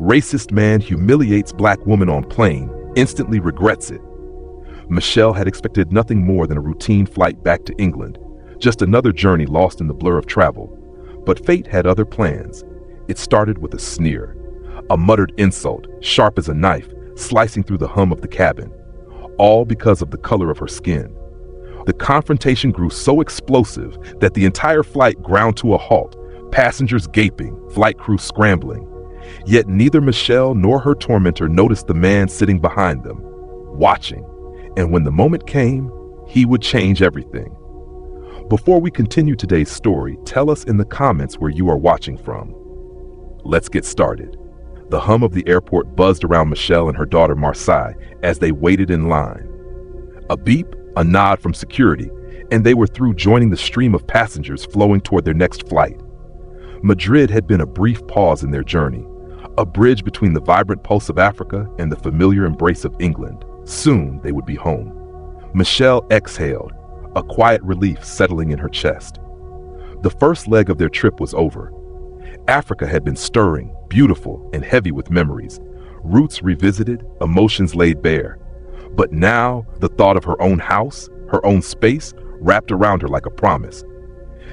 Racist man humiliates black woman on plane, instantly regrets it. Michelle had expected nothing more than a routine flight back to England, just another journey lost in the blur of travel. But fate had other plans. It started with a sneer, a muttered insult, sharp as a knife, slicing through the hum of the cabin, all because of the color of her skin. The confrontation grew so explosive that the entire flight ground to a halt, passengers gaping, flight crew scrambling. Yet neither Michelle nor her tormentor noticed the man sitting behind them, watching. And when the moment came, he would change everything. Before we continue today's story, tell us in the comments where you are watching from. Let's get started. The hum of the airport buzzed around Michelle and her daughter Marsai as they waited in line. A beep, a nod from security, and they were through, joining the stream of passengers flowing toward their next flight. Madrid had been a brief pause in their journey, a bridge between the vibrant pulse of Africa and the familiar embrace of England. Soon they would be home. Michelle exhaled, a quiet relief settling in her chest. The first leg of their trip was over. Africa had been stirring, beautiful, and heavy with memories, roots revisited, emotions laid bare. But now, the thought of her own house, her own space, wrapped around her like a promise.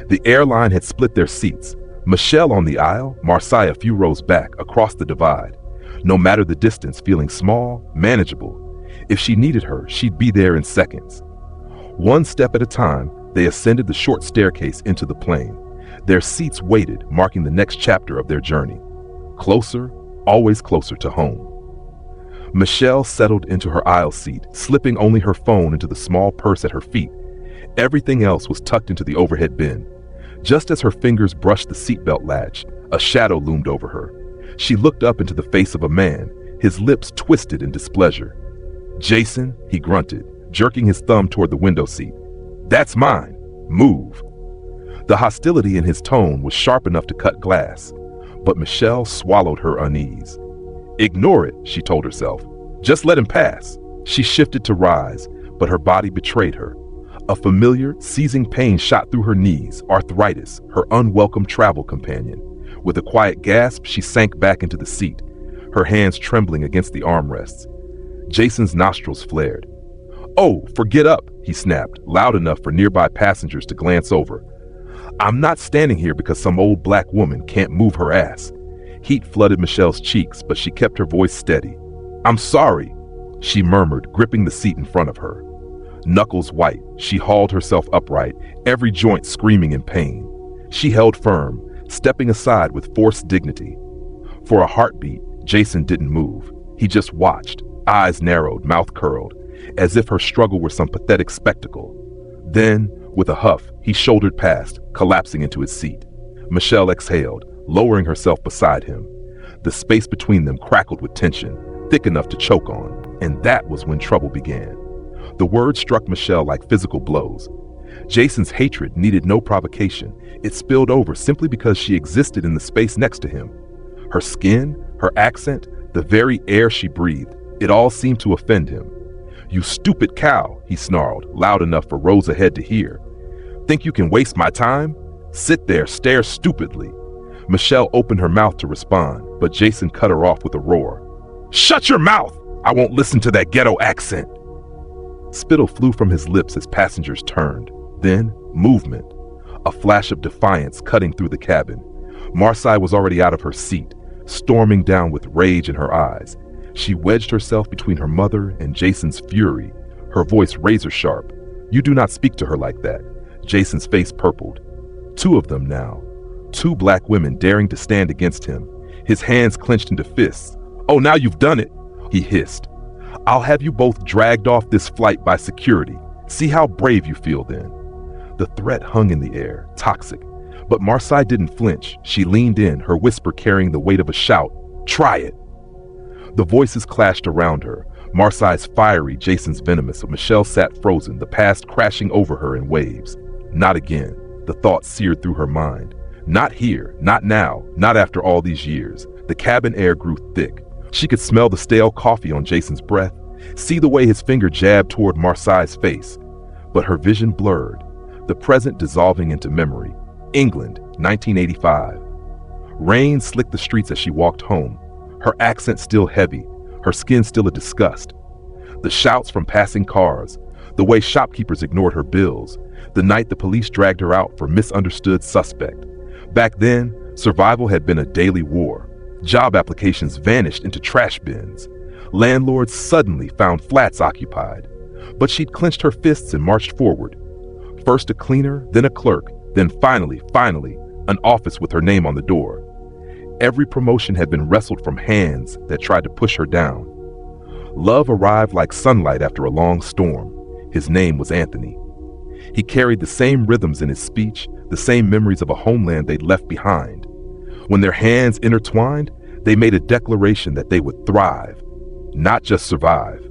The airline had split their seats, Michelle on the aisle, Marsai a few rows back, across the divide. No matter the distance, feeling small, manageable. If she needed her, she'd be there in seconds. One step at a time, they ascended the short staircase into the plane. Their seats waited, marking the next chapter of their journey. Closer, always closer to home. Michelle settled into her aisle seat, slipping only her phone into the small purse at her feet. Everything else was tucked into the overhead bin. Just as her fingers brushed the seatbelt latch, a shadow loomed over her. She looked up into the face of a man, his lips twisted in displeasure. "Jason," he grunted, jerking his thumb toward the window seat. "That's mine. Move." The hostility in his tone was sharp enough to cut glass, but Michelle swallowed her unease. "Ignore it," she told herself. "Just let him pass." She shifted to rise, but her body betrayed her. A familiar, seizing pain shot through her knees, arthritis, her unwelcome travel companion. With a quiet gasp, she sank back into the seat, her hands trembling against the armrests. Jason's nostrils flared. "Oh, forget up," he snapped, loud enough for nearby passengers to glance over. "I'm not standing here because some old black woman can't move her ass." Heat flooded Michelle's cheeks, but she kept her voice steady. "I'm sorry," she murmured, gripping the seat in front of her. Knuckles white, she hauled herself upright, every joint screaming in pain. She held firm, stepping aside with forced dignity. For a heartbeat, Jason didn't move. He just watched, eyes narrowed, mouth curled, as if her struggle were some pathetic spectacle. Then, with a huff, he shouldered past, collapsing into his seat. Michelle exhaled, lowering herself beside him. The space between them crackled with tension, thick enough to choke on, and that was when trouble began. The words struck Michelle like physical blows. Jason's hatred needed no provocation. It spilled over simply because she existed in the space next to him. Her skin, her accent, the very air she breathed, it all seemed to offend him. "You stupid cow," he snarled, loud enough for rows ahead to hear. "Think you can waste my time? Sit there, stare stupidly." Michelle opened her mouth to respond, but Jason cut her off with a roar. "Shut your mouth! I won't listen to that ghetto accent." Spittle flew from his lips as passengers turned. Then, movement. A flash of defiance cutting through the cabin. Marsai was already out of her seat, storming down with rage in her eyes. She wedged herself between her mother and Jason's fury, her voice razor sharp. "You do not speak to her like that." Jason's face purpled. Two of them now. Two black women daring to stand against him. His hands clenched into fists. "Oh, now you've done it," he hissed. "I'll have you both dragged off this flight by security. See how brave you feel then." The threat hung in the air, toxic. But Marsai didn't flinch. She leaned in, her whisper carrying the weight of a shout. "Try it." The voices clashed around her. Marsai's fiery, Jason's venomous. Michelle sat frozen, the past crashing over her in waves. Not again. The thought seared through her mind. Not here, not now, not after all these years. The cabin air grew thick. She could smell the stale coffee on Jason's breath, see the way his finger jabbed toward Marsai's face. But her vision blurred, the present dissolving into memory. England, 1985. Rain slicked the streets as she walked home. Her accent still heavy, her skin still a disgust. The shouts from passing cars, the way shopkeepers ignored her bills, the night the police dragged her out for misunderstood suspect. Back then, survival had been a daily war. Job applications vanished into trash bins. Landlords suddenly found flats occupied. But she'd clenched her fists and marched forward. First a cleaner, then a clerk, then finally, an office with her name on the door. Every promotion had been wrestled from hands that tried to push her down. Love arrived like sunlight after a long storm. His name was Anthony. He carried the same rhythms in his speech, the same memories of a homeland they'd left behind. When their hands intertwined, they made a declaration that they would thrive, not just survive.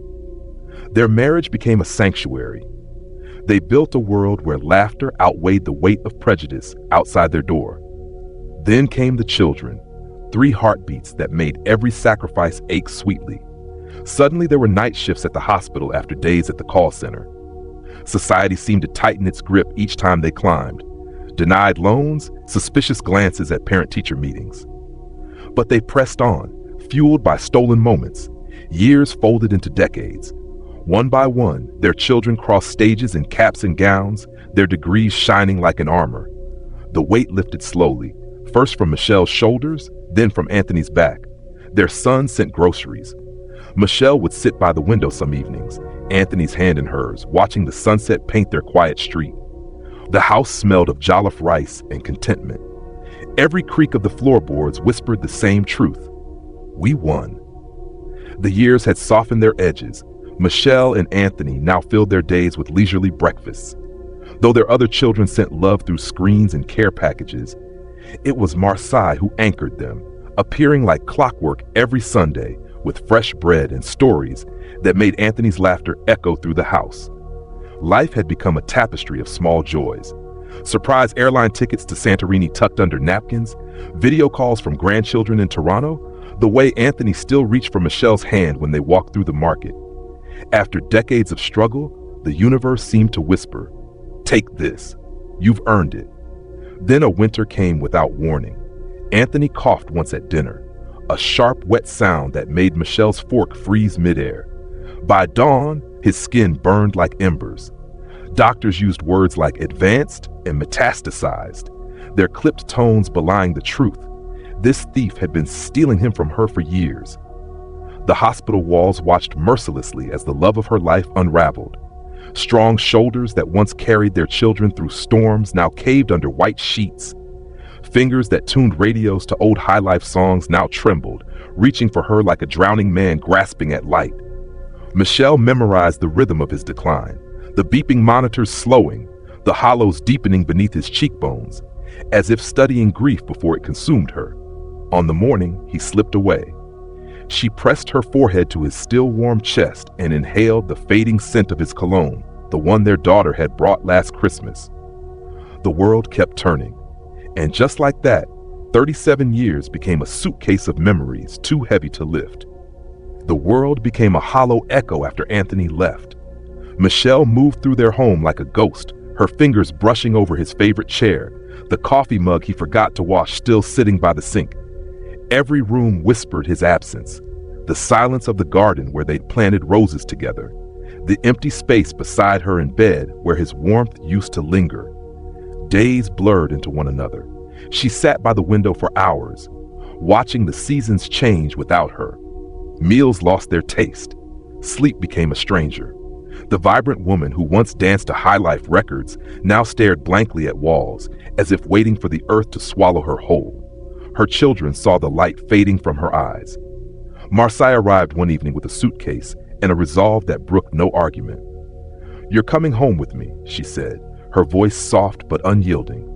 Their marriage became a sanctuary. They built a world where laughter outweighed the weight of prejudice outside their door. Then came the children, 3 heartbeats that made every sacrifice ache sweetly. Suddenly there were night shifts at the hospital after days at the call center. Society seemed to tighten its grip each time they climbed. Denied loans, suspicious glances at parent-teacher meetings. But they pressed on, fueled by stolen moments. Years folded into decades. One by one, their children crossed stages in caps and gowns, their degrees shining like an armor. The weight lifted slowly, first from Michelle's shoulders, then from Anthony's back. Their son sent groceries. Michelle would sit by the window some evenings, Anthony's hand in hers, watching the sunset paint their quiet street. The house smelled of jollof rice and contentment. Every creak of the floorboards whispered the same truth. We won. The years had softened their edges. Michelle and Anthony now filled their days with leisurely breakfasts. Though their other children sent love through screens and care packages, it was Marsai who anchored them, appearing like clockwork every Sunday with fresh bread and stories that made Anthony's laughter echo through the house. Life had become a tapestry of small joys. Surprise airline tickets to Santorini tucked under napkins, video calls from grandchildren in Toronto, the way Anthony still reached for Michelle's hand when they walked through the market. After decades of struggle, the universe seemed to whisper, "Take this. You've earned it." Then a winter came without warning. Anthony coughed once at dinner, a sharp, wet sound that made Michelle's fork freeze midair. By dawn, his skin burned like embers. Doctors used words like advanced and metastasized, their clipped tones belying the truth. This thief had been stealing him from her for years. The hospital walls watched mercilessly as the love of her life unraveled. Strong shoulders that once carried their children through storms now caved under white sheets. Fingers that tuned radios to old high life songs now trembled, reaching for her like a drowning man grasping at light. Michelle memorized the rhythm of his decline, the beeping monitors slowing, the hollows deepening beneath his cheekbones, as if studying grief before it consumed her. On the morning, he slipped away. She pressed her forehead to his still warm chest and inhaled the fading scent of his cologne, the one their daughter had brought last Christmas. The world kept turning, and just like that, 37 years became a suitcase of memories too heavy to lift. The world became a hollow echo after Anthony left. Michelle moved through their home like a ghost, her fingers brushing over his favorite chair, the coffee mug he forgot to wash still sitting by the sink. Every room whispered his absence, the silence of the garden where they'd planted roses together, the empty space beside her in bed where his warmth used to linger. Days blurred into one another. She sat by the window for hours, watching the seasons change without her. Meals lost their taste. Sleep became a stranger. The vibrant woman who once danced to high life records now stared blankly at walls, as if waiting for the earth to swallow her whole. Her children saw the light fading from her eyes. Marsai arrived one evening with a suitcase and a resolve that brooked no argument. "You're coming home with me," she said, her voice soft but unyielding.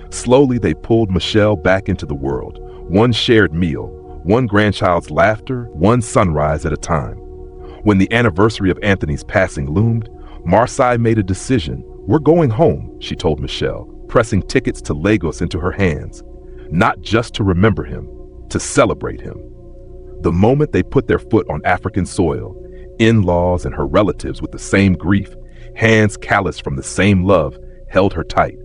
Slowly they pulled Michelle back into the world, one shared meal, one grandchild's laughter, one sunrise at a time. When the anniversary of Anthony's passing loomed, Marsai made a decision. "We're going home," she told Michelle, pressing tickets to Lagos into her hands. Not just to remember him, to celebrate him. The moment they put their foot on African soil, in-laws and her relatives with the same grief, hands calloused from the same love, held her tight.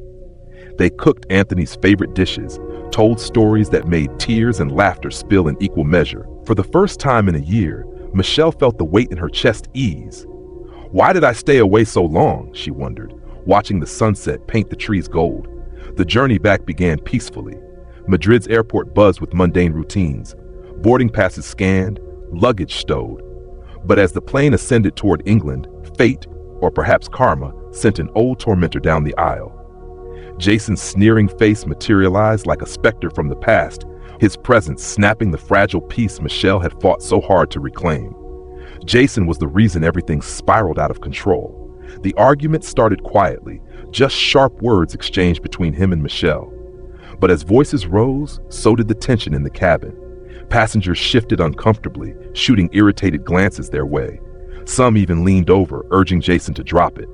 They cooked Anthony's favorite dishes, told stories that made tears and laughter spill in equal measure. For the first time in a year, Michelle felt the weight in her chest ease. Why did I stay away so long, she wondered, watching the sunset paint the trees gold. The journey back began peacefully. Madrid's airport buzzed with mundane routines. Boarding passes scanned, luggage stowed. But as the plane ascended toward England, fate, or perhaps karma, sent an old tormentor down the aisle. Jason's sneering face materialized like a specter from the past, his presence snapping the fragile peace Michelle had fought so hard to reclaim. Jason was the reason everything spiraled out of control. The argument started quietly, just sharp words exchanged between him and Michelle. But as voices rose, so did the tension in the cabin. Passengers shifted uncomfortably, shooting irritated glances their way. Some even leaned over, urging Jason to drop it.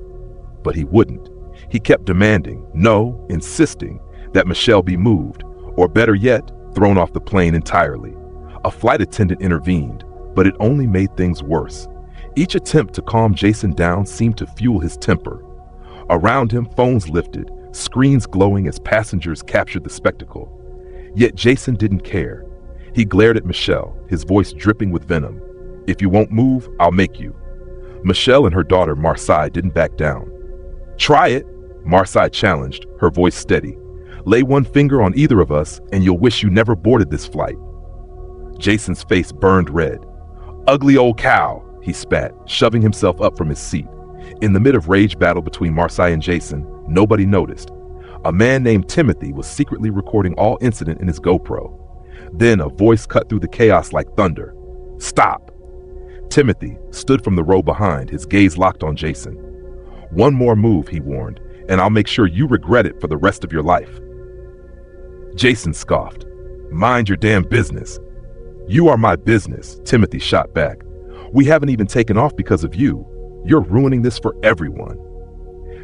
But he wouldn't. He kept demanding, no, insisting, that Michelle be moved, or better yet, thrown off the plane entirely. A flight attendant intervened, but it only made things worse. Each attempt to calm Jason down seemed to fuel his temper. Around him, phones lifted, screens glowing as passengers captured the spectacle. Yet Jason didn't care. He glared at Michelle, his voice dripping with venom. If you won't move, I'll make you. Michelle and her daughter, Marsai, didn't back down. Try it, Marsai challenged, her voice steady. Lay one finger on either of us, and you'll wish you never boarded this flight. Jason's face burned red. Ugly old cow, he spat, shoving himself up from his seat. In the mid of rage battle between Marsai and Jason, nobody noticed. A man named Timothy was secretly recording all incident in his GoPro. Then a voice cut through the chaos like thunder. Stop! Timothy stood from the row behind, his gaze locked on Jason. One more move, he warned, and I'll make sure you regret it for the rest of your life. Jason scoffed. Mind your damn business. You are my business, Timothy shot back. We haven't even taken off because of you. You're ruining this for everyone.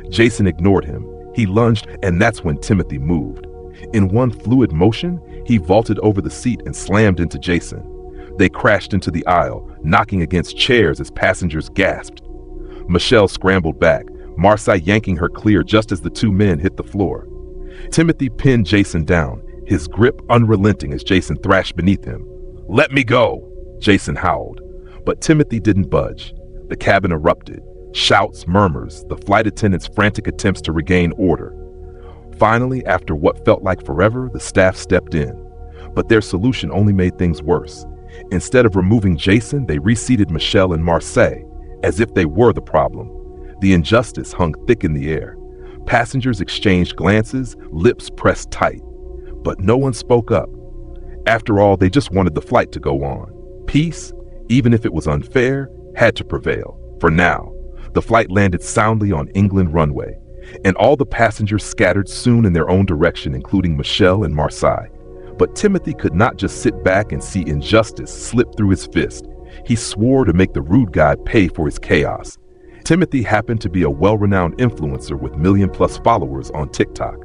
Jason ignored him. He lunged, and that's when Timothy moved. In one fluid motion, he vaulted over the seat and slammed into Jason. They crashed into the aisle, knocking against chairs as passengers gasped. Michelle scrambled back, Marsai yanking her clear just as the two men hit the floor. Timothy pinned Jason down, his grip unrelenting as Jason thrashed beneath him. Let me go, Jason howled. But Timothy didn't budge. The cabin erupted. Shouts, murmurs, the flight attendants' frantic attempts to regain order. Finally, after what felt like forever, the staff stepped in. But their solution only made things worse. Instead of removing Jason, they reseated Michelle and Marsai, as if they were the problem. The injustice hung thick in the air. Passengers exchanged glances, lips pressed tight. But no one spoke up. After all, they just wanted the flight to go on. Peace, even if it was unfair, had to prevail. For now, the flight landed soundly on England runway, and all the passengers scattered soon in their own direction, including Michelle and Marsai. But Timothy could not just sit back and see injustice slip through his fist. He swore to make the rude guy pay for his chaos. Timothy happened to be a well-renowned influencer with million-plus followers on TikTok.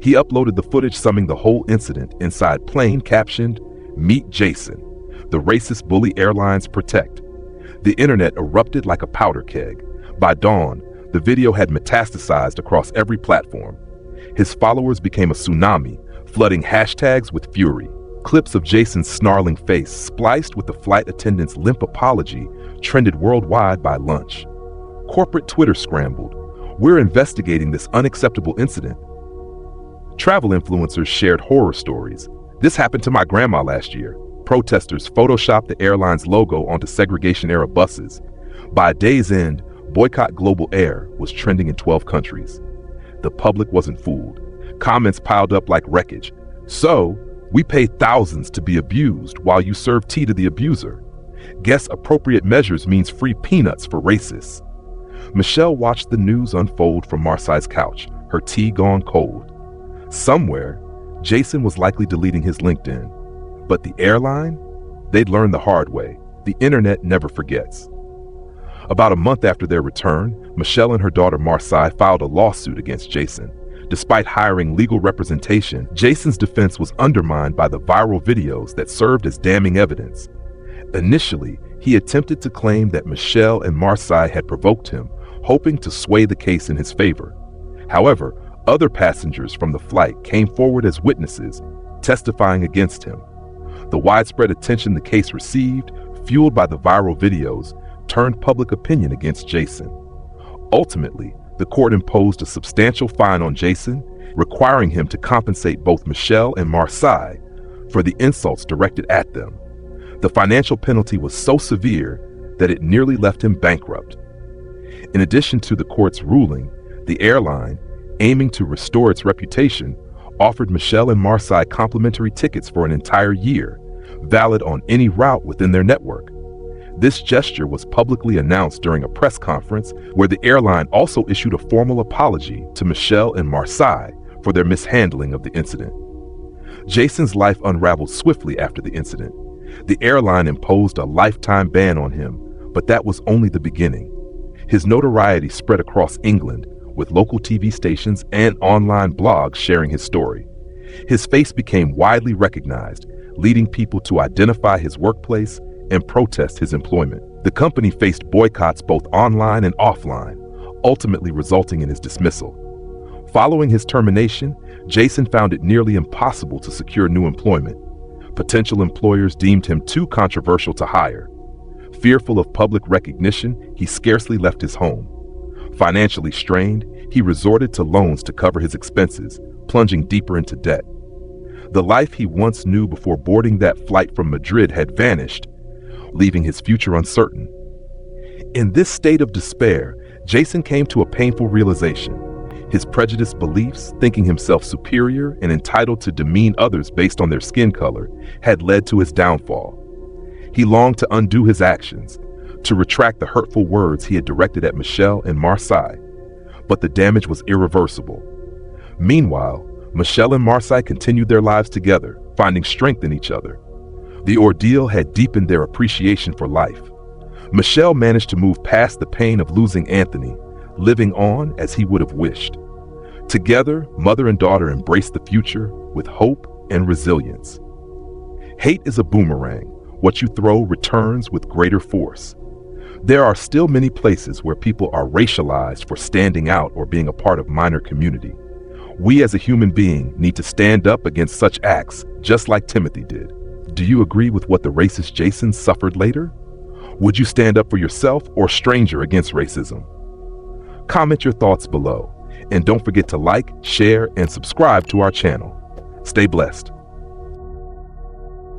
He uploaded the footage summing the whole incident inside plain captioned, "Meet Jason, the racist bully airlines protect." The internet erupted like a powder keg. By dawn, the video had metastasized across every platform. His followers became a tsunami, flooding hashtags with fury. Clips of Jason's snarling face, spliced with the flight attendant's limp apology, trended worldwide by lunch. Corporate Twitter scrambled. We're investigating this unacceptable incident. Travel influencers shared horror stories. This happened to my grandma last year. Protesters photoshopped the airline's logo onto segregation-era buses. By day's end, Boycott Global Air was trending in 12 countries. The public wasn't fooled. Comments piled up like wreckage. So, we pay thousands to be abused while you serve tea to the abuser. Guess appropriate measures means free peanuts for racists. Michelle watched the news unfold from Marsai's couch, her tea gone cold. Somewhere, Jason was likely deleting his LinkedIn. But the airline? They'd learned the hard way. The internet never forgets. About a month after their return, Michelle and her daughter Marsai filed a lawsuit against Jason. Despite hiring legal representation, Jason's defense was undermined by the viral videos that served as damning evidence. Initially, he attempted to claim that Michelle and Marsai had provoked him, hoping to sway the case in his favor. However, other passengers from the flight came forward as witnesses, testifying against him. The widespread attention the case received, fueled by the viral videos, turned public opinion against Jason. Ultimately, the court imposed a substantial fine on Jason, requiring him to compensate both Michelle and Marsai for the insults directed at them. The financial penalty was so severe that it nearly left him bankrupt. In addition to the court's ruling, the airline, aiming to restore its reputation, offered Michelle and Marsai complimentary tickets for an entire year, valid on any route within their network. This gesture was publicly announced during a press conference where the airline also issued a formal apology to Michelle and Marsai for their mishandling of the incident. Jason's life unraveled swiftly after the incident. The airline imposed a lifetime ban on him, but that was only the beginning. His notoriety spread across England, with local TV stations and online blogs sharing his story. His face became widely recognized, leading people to identify his workplace and protest his employment. The company faced boycotts both online and offline, ultimately resulting in his dismissal. Following his termination, Jason found it nearly impossible to secure new employment. Potential employers deemed him too controversial to hire. Fearful of public recognition, he scarcely left his home. Financially strained, he resorted to loans to cover his expenses, plunging deeper into debt. The life he once knew before boarding that flight from Madrid had vanished, leaving his future uncertain. In this state of despair, Jason came to a painful realization. His prejudiced beliefs, thinking himself superior and entitled to demean others based on their skin color, had led to his downfall. He longed to undo his actions, to retract the hurtful words he had directed at Michelle and Marsai, but the damage was irreversible. Meanwhile, Michelle and Marsai continued their lives together, finding strength in each other. The ordeal had deepened their appreciation for life. Michelle managed to move past the pain of losing Anthony, living on as he would have wished. Together, mother and daughter embraced the future with hope and resilience. Hate is a boomerang. What you throw returns with greater force. There are still many places where people are racialized for standing out or being a part of minor community. We as a human being need to stand up against such acts, just like Timothy did. Do you agree with what the racist Jason suffered later? Would you stand up for yourself or stranger against racism? Comment your thoughts below, and don't forget to like, share, and subscribe to our channel. Stay blessed.